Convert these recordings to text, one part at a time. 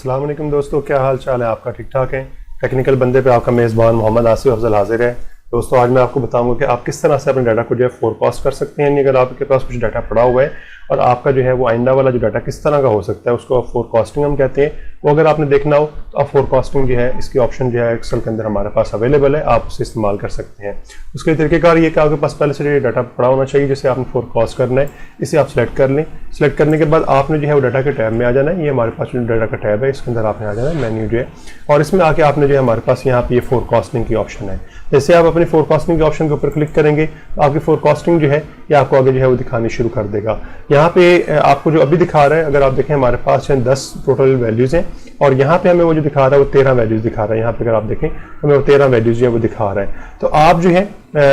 अस्सलाम वालेकुम दोस्तों, क्या हाल चाल है आपका? ठीक ठाक है? टेक्निकल बंदे पे आपका मेज़बान मोहम्मद आसिफ अफजल हाजिर है। दोस्तों आज मैं आपको बताऊंगा कि आप किस तरह से अपने डाटा को जो है फोरकास्ट कर सकते हैं। अगर आपके पास कुछ डाटा पड़ा हुआ है और आपका जो है वो आइंदा वाला जो डाटा किस तरह का हो सकता है, उसको फोरकास्टिंग हम कहते हैं। वो अगर आपने देखना हो तो आप फोरकास्टिंग जो है इसकी ऑप्शन जो है एक्सेल के अंदर हमारे पास अवेलेबल है, आप उसे इस्तेमाल कर सकते हैं। उसके तरीकेकार ये कि आपके पास पहले से जो डाटा पड़ा होना चाहिए जिसे आपने फोरकास्ट करना है, इसे आप सेलेक्ट कर लें। सेलेक्ट करने के बाद आपने जो है वो डाटा के टैब में आ जाना है। ये हमारे पास जो डाटा का टैब है इसके अंदर आपने आ जाना है, मेन्यू जो है, और इसमें आके आपने जो है हमारे पास यहाँ पे ये फोरकास्टिंग की ऑप्शन है। जैसे आप अपनी फोरकास्टिंग के ऑप्शन के ऊपर क्लिक करेंगे तो आपकी फोरकास्टिंग जो है ये आपको आगे जो है वो दिखानी शुरू कर देगा। यहाँ पे आपको जो अभी दिखा रहा है, अगर आप देखें हमारे पास 10 टोटल वैल्यूज हैं और यहाँ पे हमें वो जो दिखा रहा है वो 13 वैल्यूज दिखा रहा है। यहाँ पे अगर आप देखें हमें वो 13 वैल्यूज जो है वो दिखा रहा है। तो आप जो है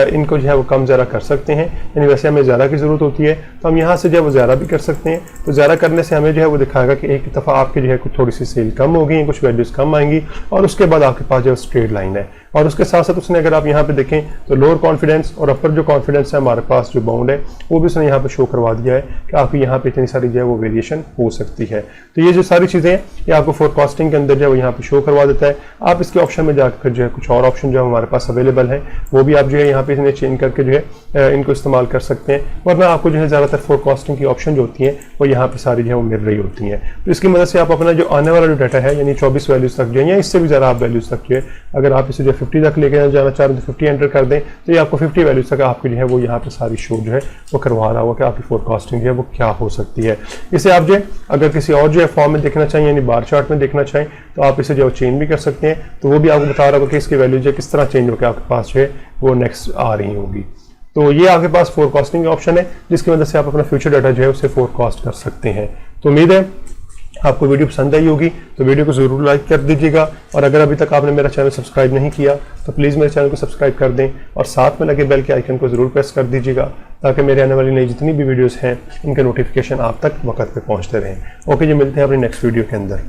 इनको जो है वो कम ज़्यादा कर सकते हैं, यानी वैसे हमें ज़्यादा की ज़रूरत होती है तो हम यहाँ से जो है वो ज़्यादा भी कर सकते हैं। तो ज़्यादा करने से हमें जो है वो दिखाएगा कि एक दफ़ा आपकी जो है कुछ थोड़ी सी सेल कम होगी, कुछ वैल्यूज़ कम आएंगी और उसके बाद आपके पास जो स्ट्रेट लाइन है। और उसके साथ साथ उसने अगर आप यहाँ पे देखें तो लोअर कॉन्फिडेंस और अपर जो कॉन्फिडेंस है हमारे पास जो बाउंड है वो भी उसने यहाँ पे शो करवा दिया है कि आपकी यहाँ पे इतनी सारी जो है वो वेरिएशन हो सकती है। तो ये जो सारी चीज़ें हैं ये आपको फोरकास्टिंग के अंदर जो है वो यहाँ पे शो करवा देता है। आप इसके ऑप्शन में जाकर फिर जो है कुछ और ऑप्शन जो हमारे पास अवेलेबल है वो भी आप जो है यहाँ पे इन्हें चेंज करके जो है इनको इस्तेमाल कर सकते हैं। वरना आपको जो है ज़्यादातर फोरकास्टिंग की ऑप्शन जो होती हैं वो यहाँ पे सारी जो है वो मिल रही होती हैं। तो इसकी मदद से आप अपना जो आने वाला जो डाटा है यानी 24 वैल्यूज तक जो है या इससे भी ज़्यादा आप वैल्यूज तक जो है अगर आप इसे जो 50 तक लेके जाना चाह रहे हैं तो 50 एंटर कर दें तो ये आपको 50 वैल्यूज तक आपकी जो है वो यहाँ पे सारी शो जो है वो करवा रहा होगा कि आपकी फोरकास्टिंग जो है वो क्या हो सकती है। इसे आप जो है अगर किसी और जो है फॉर्म में देखना चाहें यानी बार चार्ट में देखना चाहें तो आप इसे जो चेंज भी कर सकते हैं। तो वो भी आपको बता रहा होगा कि इसकी वैल्यू जो है किस तरह चेंज होकर आपके पास जो है वो नेक्स्ट आ रही होगी। तो ये आपके पास फोरकास्टिंग का ऑप्शन है जिसकी मदद से आप अपना फ्यूचर डाटा जो है उसे फोरकास्ट कर सकते हैं। तो उम्मीद है आपको वीडियो पसंद आई होगी, तो वीडियो को ज़रूर लाइक कर दीजिएगा और अगर अभी तक आपने मेरा चैनल सब्सक्राइब नहीं किया तो प्लीज़ मेरे चैनल को सब्सक्राइब कर दें और साथ में लगे बेल के आइकन को ज़रूर प्रेस कर दीजिएगा ताकि मेरे आने वाली नई जितनी भी वीडियोस हैं इनके नोटिफिकेशन आप तक वक्त पे पहुंचते रहें। ओके जी, मिलते हैं अपनी नेक्स्ट वीडियो के अंदर।